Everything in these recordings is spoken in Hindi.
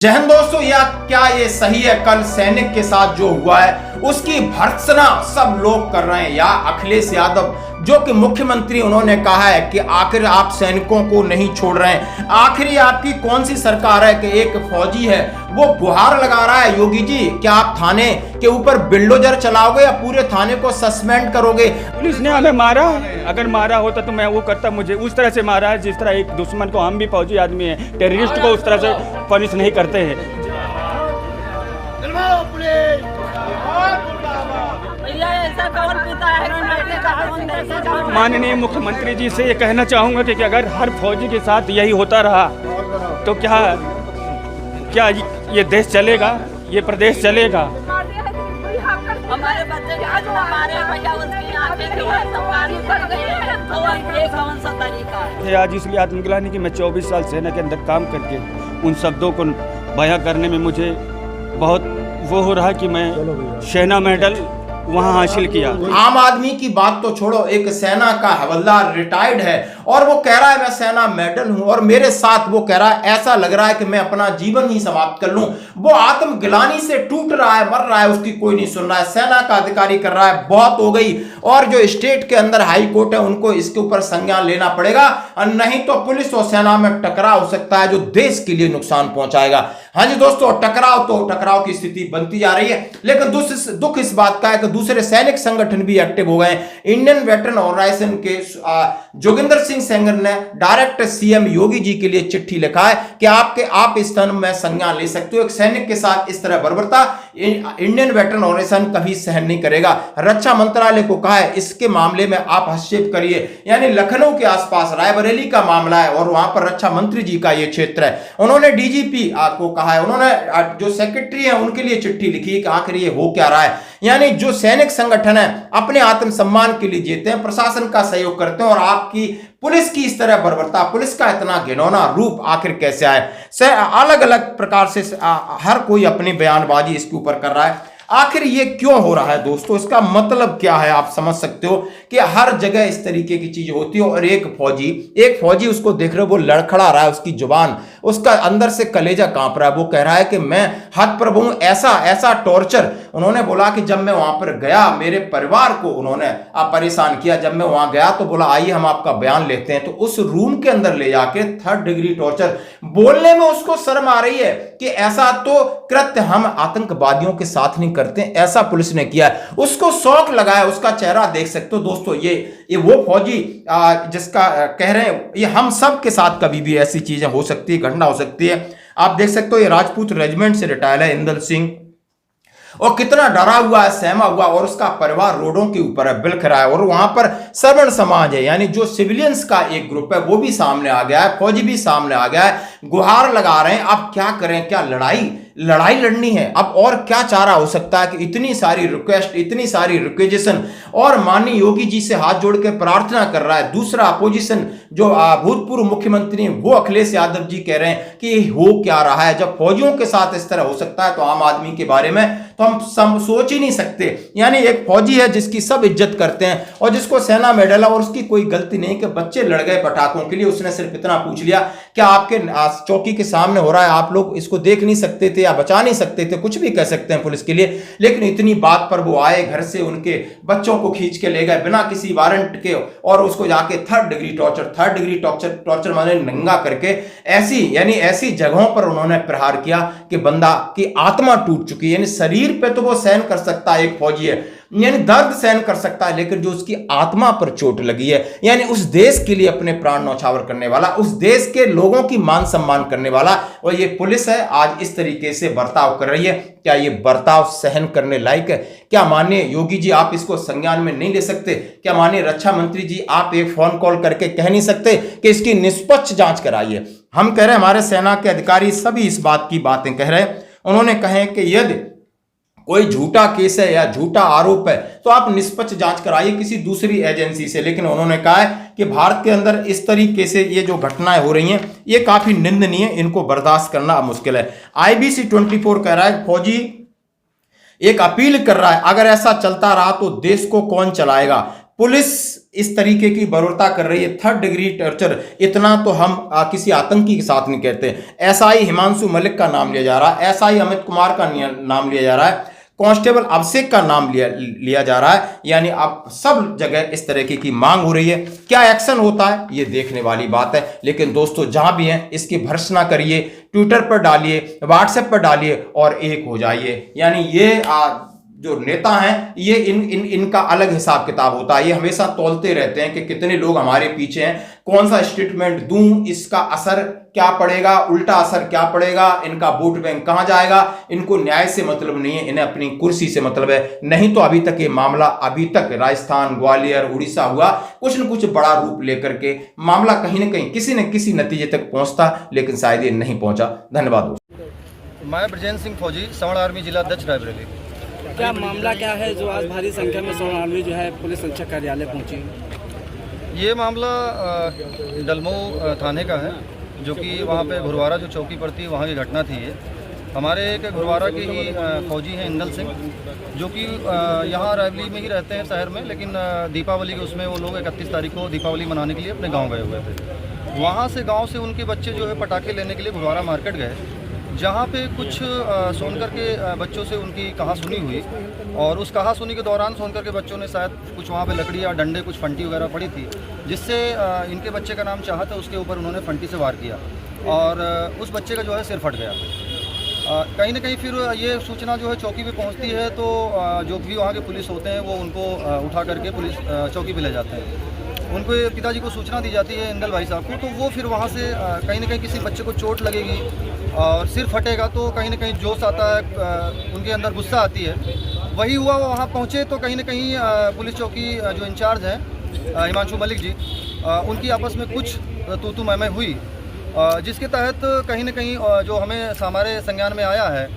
जय हिंद दोस्तों, या क्या ये सही है? कल सैनिक के साथ जो हुआ है उसकी भर्त्सना सब लोग कर रहे हैं। या अखिलेश यादव जो कि मुख्यमंत्री, उन्होंने कहा है कि आखिर आप सैनिकों को नहीं छोड़ रहे हैं। आखिर ये आपकी कौन सी सरकार है कि एक फौजी है वो गुहार लगा रहा है, योगी जी क्या आप थाने के ऊपर बिल्डोजर चलाओगे या पूरे थाने को सस्पेंड करोगे? पुलिस ने हमें मारा, अगर मारा होता तो मैं वो करता। मुझे उस तरह से मारा है जिस तरह एक दुश्मन को, हम भी फौजी आदमी हैं, टेररिस्ट को उस तरह से पनिश नहीं करते हैं। माननीय मुख्यमंत्री जी से ये कहना चाहूँगा कि अगर हर फौजी के साथ यही होता रहा तो क्या ये देश चलेगा, ये प्रदेश चलेगा? हमारे बच्चे आज हमारे भैया उसकी आंखें जो है सरकारी पड़ गई है तो ये कौन सा तरीका है? आज इसलिए आत्मग्लानि कि मैं 24 साल सेना के अंदर काम करके उन शब्दों को बयां करने में मुझे बहुत वो हो रहा है कि मैं सेना मेडल वहां हासिल किया। आम आदमी की बात तो छोड़ो, एक सेना का हवलदार रिटायर्ड है और वो कह रहा है मैं सेना मेडल हूं, और मेरे साथ वो कह रहा है ऐसा लग रहा है कि मैं अपना जीवन ही समाप्त कर लूं। वो आत्मग्लानि से टूट रहा है, मर रहा है, उसकी कोई नहीं सुन रहा है। सेना का अधिकारी कर रहा है बहुत हो गई, और जो स्टेट के अंदर हाई कोर्ट है उनको इसके ऊपर संज्ञान लेना पड़ेगा, और नहीं तो पुलिस और सेना में टकराव हो सकता है जो देश के लिए नुकसान पहुंचाएगा। हाँ जी दोस्तों, टकराव की स्थिति बनती जा रही है, लेकिन दुख इस बात का है कि दूसरे सैनिक संगठन भी एक्टिव हो गए। इंडियन वेटरन ऑर्गेनाइजेशन के जोगिंदर सिंह सेंगर ने डायरेक्ट सीएम योगी जी के लिए चिट्ठी लिखा है कि आप इस तरह में संज्ञान ले सकते हो। एक सैनिक के साथ इस तरह बर्बरता इंडियन वेटरन ऑर्गेनाइजेशन कभी सहन नहीं करेगा। रक्षा मंत्रालय को कहा है इसके मामले में आप हस्तक्षेप करिए। यानी लखनऊ के आसपास रायबरेली का मामला है और वहां पर रक्षा मंत्री जी का यह क्षेत्र है। उन्होंने डीजीपी को कहा है, उन्होंने जो सेक्रेटरी है उनके लिए चिट्ठी लिखी है कि आखिर ये हो क्या रहा है। यानी जो सैनिक संगठन है अपने आत्मसम्मान के लिए जीते हैं, प्रशासन का सहयोग करते हैं, और आपकी पुलिस की इस तरह बर्बरता, पुलिस का इतना घिनौना रूप आखिर कैसे आए? अलग अलग प्रकार से हर कोई अपनी बयानबाजी इसके ऊपर कर रहा है। आखिर ये क्यों हो रहा है दोस्तों? इसका मतलब क्या है? आप समझ सकते हो कि हर जगह इस तरीके की चीज होती है। और एक फौजी उसको देख रहे हो, वो लड़खड़ा रहा है, उसकी जुबान, उसका अंदर से कलेजा कांप रहा है। वो कह रहा है कि मैं हद प्रभु, ऐसा टॉर्चर। उन्होंने बोला कि जब मैं वहां पर गया मेरे परिवार को उन्होंने परेशान किया। जब मैं वहां गया तो बोला आइए हम आपका बयान लेते हैं, तो उस रूम के अंदर ले जाके 3rd डिग्री टॉर्चर। बोलने में उसको शर्म आ रही है कि ऐसा तो कृत्य हम आतंकवादियों के साथ नहीं करते, ऐसा पुलिस ने किया है। उसको शौक लगाया, उसका चेहरा देख सकते हो दोस्तों। ये वो फौजी जिसका कह रहे हैं ये हम सब के साथ कभी भी ऐसी चीजें हो सकती है, घटना हो सकती है। आप देख सकते हो ये राजपूत रेजिमेंट से रिटायर है इंदल सिंह, और कितना डरा हुआ है, सहमा हुआ, और उसका परिवार रोडों के ऊपर है, बिलख रहा है। और वहां पर सवर्ण समाज है, यानी जो सिविलियंस का एक ग्रुप है वो भी सामने आ गया है, फौजी भी सामने आ गया है, गुहार लगा रहे हैं। अब क्या करें? क्या लड़ाई लड़नी है? अब और क्या चारा हो सकता है कि इतनी सारी रिक्वेस्ट, इतनी सारी रिक्वेजेशन, और माननीय योगी जी से हाथ जोड़ के प्रार्थना कर रहा है। दूसरा अपोजिशन जो भूतपूर्व मुख्यमंत्री हैं वो अखिलेश यादव जी कह रहे हैं कि हो क्या रहा है। जब फौजियों के साथ इस तरह हो सकता है तो आम आदमी के बारे में तो हम सोच ही नहीं सकते। यानी एक फौजी है जिसकी सब इज्जत करते हैं और जिसको सेना मेडल है, और उसकी कोई गलती नहीं कि बच्चे लड़ गए पटाखों के लिए। उसने सिर्फ इतना पूछ लिया क्या आपके चौकी के सामने हो रहा है, आप लोग इसको देख नहीं सकते थे या बचा नहीं सकते थे? कुछ भी कह सकते हैं पुलिस के लिए, लेकिन इतनी बात पर वो आए, घर से उनके बच्चों को खींच के ले गए बिना किसी वारंट के, और उसको जाके 3rd डिग्री टॉर्चर माने नंगा करके ऐसी जगहों पर उन्होंने प्रहार किया कि बंदा की आत्मा टूट चुकी है। यानी शरीर पे तो वो सहन कर सकता है, एक फौजी है, यानी दर्द सहन कर सकता है, लेकिन जो उसकी आत्मा पर चोट लगी है, यानी उस देश के लिए अपने प्राण न्यौछावर करने वाला, उस देश के लोगों की मान सम्मान करने वाला, और ये पुलिस है आज इस तरीके से बर्ताव कर रही है। क्या ये बर्ताव सहन करने लायक है? क्या माननीय योगी जी आप इसको संज्ञान में नहीं ले सकते? क्या माननीय रक्षा मंत्री जी आप एक फोन कॉल करके कह नहीं सकते कि इसकी निष्पक्ष जांच कराइए? हम कह रहे हैं, हमारे सेना के अधिकारी सभी इस बात की बातें कह रहे हैं। उन्होंने कहे कि यदि कोई झूठा केस है या झूठा आरोप है तो आप निष्पक्ष जांच कराइए किसी दूसरी एजेंसी से। लेकिन उन्होंने कहा है कि भारत के अंदर इस तरीके से ये जो घटनाएं हो रही हैं ये काफी निंदनीय, इनको बर्दाश्त करना मुश्किल है। IBC 24 कह रहा है फौजी एक अपील कर रहा है, अगर ऐसा चलता रहा तो देश को कौन चलाएगा? पुलिस इस तरीके की बर्बरता कर रही है, 3rd डिग्री टॉर्चर। इतना तो हम किसी आतंकी के साथ नहीं कहते। एसआई हिमांशु मलिक का नाम लिया जा रहा है, एसआई अमित कुमार का नाम लिया जा रहा है, कांस्टेबल अभिषेक का नाम लिया जा रहा है। यानी अब सब जगह इस तरीके की मांग हो रही है। क्या एक्शन होता है ये देखने वाली बात है। लेकिन दोस्तों जहां भी हैं इसकी भर्त्सना करिए, ट्विटर पर डालिए, व्हाट्सएप पर डालिए और एक हो जाइए। यानी ये जो नेता हैं ये इनका अलग हिसाब किताब होता है। ये हमेशा तौलते रहते हैं कि कितने लोग हमारे पीछे हैं, कौन सा स्टेटमेंट दूं, इसका असर क्या पड़ेगा, उल्टा असर क्या पड़ेगा, इनका वोट बैंक कहां जाएगा। इनको न्याय से मतलब नहीं है, इन्हें अपनी कुर्सी से मतलब है। नहीं तो अभी तक ये मामला राजस्थान, ग्वालियर, उड़ीसा हुआ, कुछ न कुछ बड़ा रूप लेकर के मामला कहीं न कहीं किसी न किसी नतीजे तक पहुंचता, लेकिन शायद ये नहीं पहुंचा। धन्यवाद। मैं ब्रजेंद्र सिंह फौजी, सवर्ण आर्मी जिला अध्यक्ष रायबरेली। क्या मामला क्या है जो आज भारी संख्या में सवर्ण आर्मी जो है पुलिस अधीक्षक कार्यालय पहुंची? ये मामला डलमऊ थाने का है, जो कि वहाँ पे घुरवारा जो चौकी पड़ती है वहाँ की घटना थी। ये हमारे एक घुरवारा के ही फौजी हैं इंदल सिंह, जो कि यहाँ रायबरेली में ही रहते हैं शहर में, लेकिन दीपावली के उसमें वो लोग 31 तारीख को दीपावली मनाने के लिए अपने गाँव गए हुए थे। वहाँ से गाँव से उनके बच्चे जो है पटाखे लेने के लिए घुरवारा मार्केट गए, जहाँ पे कुछ सोनकर के बच्चों से उनकी कहासुनी हुई, और उस कहासुनी के दौरान सोनकर के बच्चों ने शायद कुछ वहाँ पे लकड़ी या डंडे, कुछ फंटी वगैरह पड़ी थी, जिससे इनके बच्चे का नाम चाहत है, उसके ऊपर उन्होंने फंटी से वार किया और उस बच्चे का जो है सिर फट गया। कहीं ना कहीं फिर ये सूचना जो है चौकी पे पहुंचती है, तो जो भी वहाँ के पुलिस होते हैं वो उनको उठा करके पुलिस चौकी पे ले जाते हैं। उनके पिताजी को सूचना दी जाती है इंदल भाई साहब को, तो वो फिर वहाँ से कहीं ना कहीं किसी बच्चे को चोट लगेगी और सिर फटेगा, तो कहीं ना कहीं जोश आता है, उनके अंदर गुस्सा आती है। वही हुआ, वो वहाँ पहुँचे तो कहीं ना कहीं पुलिस चौकी जो इंचार्ज हैं हिमांशु मलिक जी, उनकी आपस में कुछ तू मैं हुई, जिसके तहत कहीं ना कहीं जो हमें हमारे संज्ञान में आया है,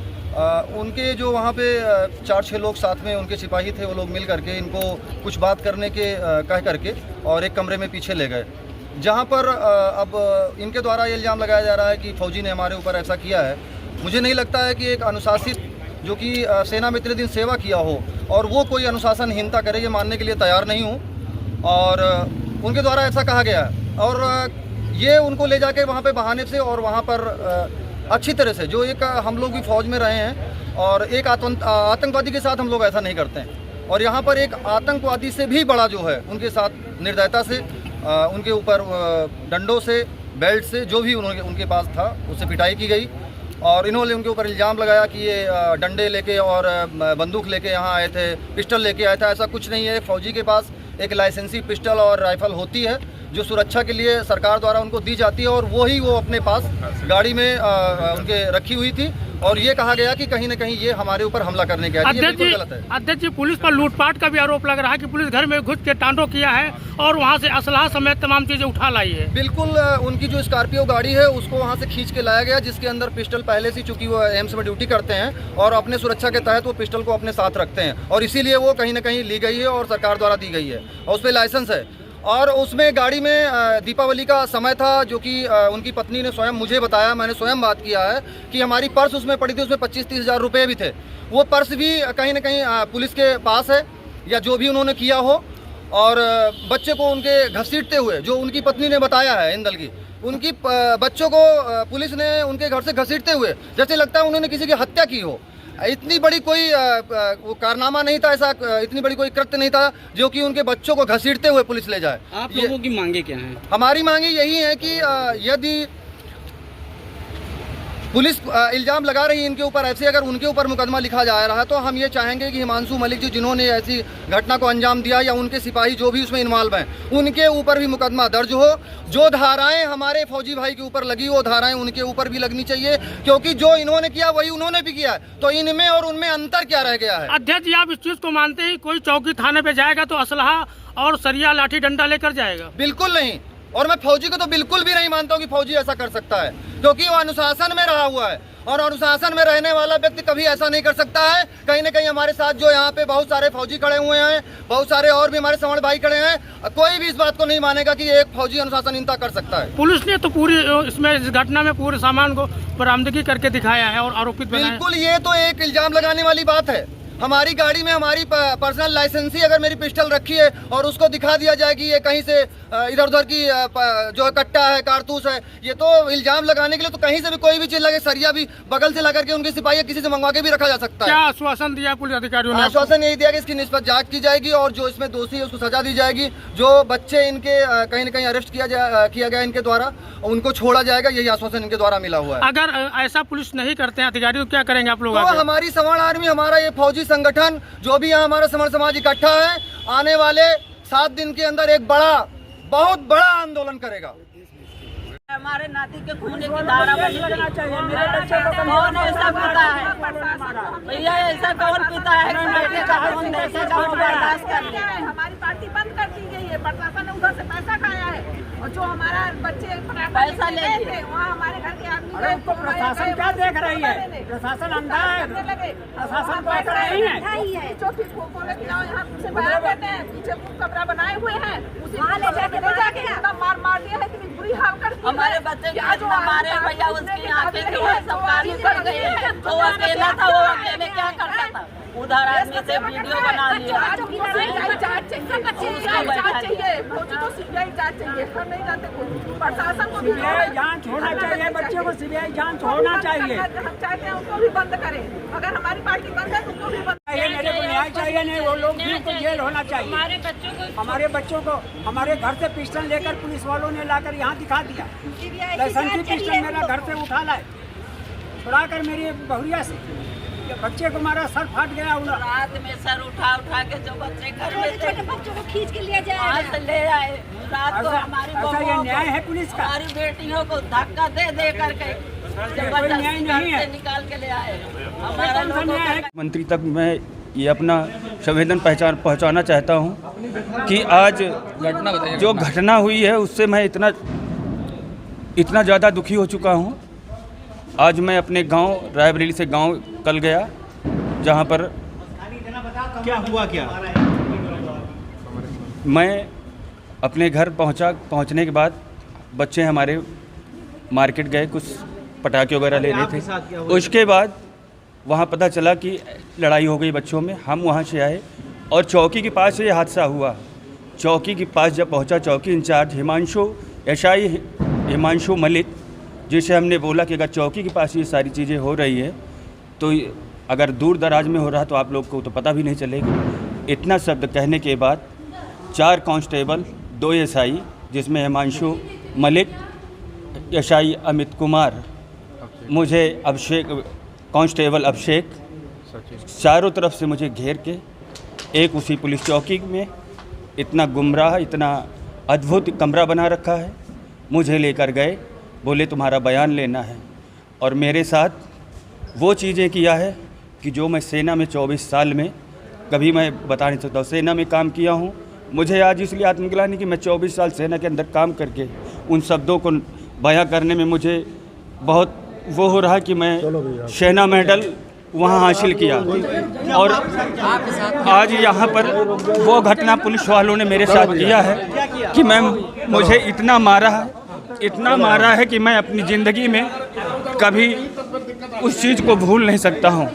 उनके जो वहाँ पे 4-6 लोग साथ में उनके सिपाही थे, वो लोग मिल करके इनको कुछ बात करने के कह करके और एक कमरे में पीछे ले गए, जहाँ पर अब इनके द्वारा ये इल्ज़ाम लगाया जा रहा है कि फौजी ने हमारे ऊपर ऐसा किया है। मुझे नहीं लगता है कि एक अनुशासित जो कि सेना में इतने दिन सेवा किया हो और वो कोई अनुशासनहीनता करे, ये मानने के लिए तैयार नहीं हूँ। और उनके द्वारा ऐसा कहा गया है और ये उनको ले जाके वहाँ पे बहाने से और वहाँ पर अच्छी तरह से, जो एक हम लोग भी फौज में रहे हैं और एक आतंकवादी के साथ हम लोग ऐसा नहीं करते हैं, और यहाँ पर एक आतंकवादी से भी बड़ा जो है उनके साथ निर्दयता से उनके ऊपर डंडों से, बेल्ट से, जो भी उनके पास था उससे पिटाई की गई। और इन्होंने उनके ऊपर इल्ज़ाम लगाया कि ये डंडे लेके और बंदूक लेके यहाँ आए थे, पिस्टल लेके आए थे। ऐसा कुछ नहीं है। फौजी के पास एक लाइसेंसी पिस्टल और राइफल होती है जो सुरक्षा के लिए सरकार द्वारा उनको दी जाती है, और वो ही वो अपने पास गाड़ी में उनके रखी हुई थी। और ये कहा गया कि कहीं ना कहीं ये हमारे ऊपर हमला करने के लिए बिल्कुल गलत है। अध्यक्ष जी, पुलिस पर लूटपाट का भी आरोप लग रहा है कि पुलिस घर में घुस के तांडव किया है और वहाँ से असलहा समेत तमाम चीजें उठा लाई है। बिल्कुल, उनकी जो स्कॉर्पियो गाड़ी है उसको वहाँ से खींच के लाया गया, जिसके अंदर पिस्टल पहले से, चूंकि वो एम्स में ड्यूटी करते हैं और अपने सुरक्षा के तहत वो पिस्टल को अपने साथ रखते हैं, और इसीलिए वो कहीं ना कहीं ली गई है और सरकार द्वारा दी गई है और उस पर लाइसेंस है। और उसमें गाड़ी में दीपावली का समय था, जो कि उनकी पत्नी ने स्वयं मुझे बताया, मैंने स्वयं बात किया है कि हमारी पर्स उसमें पड़ी थी, उसमें 25-30 हज़ार रुपये भी थे। वो पर्स भी कहीं ना कहीं पुलिस के पास है, या जो भी उन्होंने किया हो। और बच्चे को उनके घसीटते हुए, जो उनकी पत्नी ने बताया है इंदल की, उनकी बच्चों को पुलिस ने उनके घर से घसीटते हुए, जैसे लगता है उन्होंने किसी की हत्या की हो। इतनी बड़ी कोई वो कारनामा नहीं था, ऐसा इतनी बड़ी कोई कृत्य नहीं था जो कि उनके बच्चों को घसीटते हुए पुलिस ले जाए। आप लोगों की मांगे क्या हैं? हमारी मांगे यही है कि यदि पुलिस इल्ज़ाम लगा रही है इनके ऊपर, ऐसे अगर उनके ऊपर मुकदमा लिखा जा रहा है, तो हम ये चाहेंगे कि हिमांशु मलिक जी, जिन्होंने ऐसी घटना को अंजाम दिया, या उनके सिपाही जो भी उसमें इन्वॉल्व हैं, उनके ऊपर भी मुकदमा दर्ज हो। जो धाराएं हमारे फौजी भाई के ऊपर लगी, वो धाराएं उनके ऊपर भी लगनी चाहिए, क्योंकि जो इन्होंने किया वही उन्होंने भी किया। तो इनमें और उनमें अंतर क्या रह गया है? अध्यक्ष जी, आप इस चीज को मानते हैं कोई चौकी थाने पे जाएगा तो असलहा और सरिया लाठी डंडा लेकर जाएगा? बिल्कुल नहीं। और मैं फौजी को तो बिल्कुल भी नहीं मानता हूँ कि फौजी ऐसा कर सकता है, क्योंकि वो अनुशासन में रहा हुआ है, और अनुशासन में रहने वाला व्यक्ति कभी ऐसा नहीं कर सकता है। कहीं ना कहीं हमारे साथ जो यहाँ पे बहुत सारे फौजी खड़े हुए हैं, बहुत सारे और भी हमारे सवर्ण भाई खड़े हैं, कोई भी इस बात को नहीं मानेगा कि एक फौजी अनुशासनहीनता कर सकता है। पुलिस ने तो पूरी इसमें इस घटना में पूरे सामान को बरामदगी करके दिखाया है और आरोपित बनाया है। बिल्कुल, ये तो एक इल्जाम लगाने वाली बात है। हमारी गाड़ी में हमारी पर्सनल लाइसेंसी अगर मेरी पिस्टल रखी है और उसको दिखा दिया जाए कि ये कहीं से इधर उधर की जो कट्टा है, कारतूस है, ये तो इल्जाम लगाने के लिए तो कहीं से भी कोई भी चीज लगे, सरिया भी बगल से लगा करके उनके सिपाही किसी से मंगवा के भी रखा जा सकता है। क्या आश्वासन दिया पुलिस अधिकारियों ने? आश्वासन यही दिया कि इसकी निष्पक्ष जांच की जाएगी और जो इसमें दोषी है उसको सजा दी जाएगी। जो बच्चे इनके कहीं न कहीं अरेस्ट किया गया इनके द्वारा, उनको छोड़ा जाएगा, यही आश्वासन इनके द्वारा मिला हुआ है। अगर ऐसा पुलिस नहीं करते हैं अधिकारी तो क्या करेंगे आप लोग? तो हमारी सवर्ण आर्मी, हमारा ये फौजी संगठन जो भी यहाँ हमारा सवर्ण समाज इकट्ठा है, आने वाले 7 दिन के अंदर एक बहुत बड़ा आंदोलन करेगा। हमारे नाती के खूने की धारा बनी चाहिए। मेरे बच्चे को कौन ऐसा पीता है? भैया ऐसा कौन पीता है कि बेटे का खून देखे कौन बर्दाश्त कर ले? हमारी पार्टी बंद कर दी गई है, प्रशासन ने उधर से पैसा खाया है और जो हमारा बच्चे पैसा ले थे वहाँ हमारे घर के आदमी तो प्रशासन क्या देख रही है? प्रशासन अंधा है, प्रशासन को ऐसा नहीं है। चौथी बोले कि जाओ यहाँ से बाहर बैठे हैं, पीछे कमरा बनाए हुए हैं, उसी ले जाके मार दिया है, इतनी बुरी हाल कर दी। हमारे बच्चे को मारे भैया, उसकी आंखें जो है सब काली पड़ गई है। वो अकेला था, वो अकेले क्या करता था? उधर आदमी से वीडियो बना लिया। प्रशासन को जांच होना चाहिए, बच्चे को सीबीआई जांच होना चाहिए। हम चाहते हैं उनको भी बंद करें, अगर हमारी पार्टी बंद है तो उनको भी बंद मेरे को न्याय चाहिए, नहीं वो लोग भी उनको जेल होना चाहिए। हमारे बच्चों को हमारे घर से पिस्टल लेकर पुलिस वालों ने लाकर यहाँ दिखा दिया। लाइसेंसी पिस्टल मेरा घर से उठा लाए, छुड़ा कर मेरी बहुरिया से बच्चे को मारा, सर फाट गया। रात में सर उठा के जो बच्चे घर में थे, बच्चों को खींच के ले जाए, आज ले आए। रात को हमारी ये न्याय है पुलिस का? हमारी बेटियों को धक्का दे करके जबरदस्ती घर से निकाल के ले आए। हमारा लोगों का मंत्री तक मैं ये अपना संवेदन पहुंचाना चाहता हूं कि आज जो घटना हुई है उससे मैं इतना ज़्यादा दुखी हो चुका हूं। आज मैं अपने गांव रायबरेली से गांव कल गया, जहां पर क्या हुआ क्या? मैं अपने घर पहुंचने के बाद बच्चे हमारे मार्केट गए, कुछ पटाखे वगैरह ले रहे थे। उसके बाद वहां पता चला कि लड़ाई हो गई बच्चों में। हम वहां से आए और चौकी के पास ये हादसा हुआ। चौकी के पास जब पहुंचा, चौकी इंचार्ज हिमांशु मलिक, जिसे हमने बोला कि अगर चौकी के पास ये सारी चीज़ें हो रही है तो अगर दूर दराज में हो रहा तो आप लोग को तो पता भी नहीं चलेगा। इतना शब्द कहने के बाद 4 कांस्टेबल, 2 एसआई, जिसमें हिमांशु मलिक, एसआई अमित कुमार, मुझे कांस्टेबल अभिषेक, चारों तरफ से मुझे घेर के एक उसी पुलिस चौकी में इतना गुमराह, इतना अद्भुत कमरा बना रखा है, मुझे लेकर गए। बोले तुम्हारा बयान लेना है, और मेरे साथ वो चीज़ें किया है कि जो मैं सेना में 24 साल में कभी मैं बता नहीं सकता। सेना में काम किया हूँ, मुझे आज इसलिए आत्मग्लानि कि मैं 24 साल सेना के अंदर काम करके उन शब्दों को बयां करने में मुझे बहुत वो हो रहा कि मैं सेना मेडल वहाँ हासिल किया। और आज यहाँ पर वो घटना पुलिस वालों ने मेरे साथ किया है कि मुझे इतना मारा है कि मैं अपनी ज़िंदगी में कभी उस चीज़ को भूल नहीं सकता हूँ।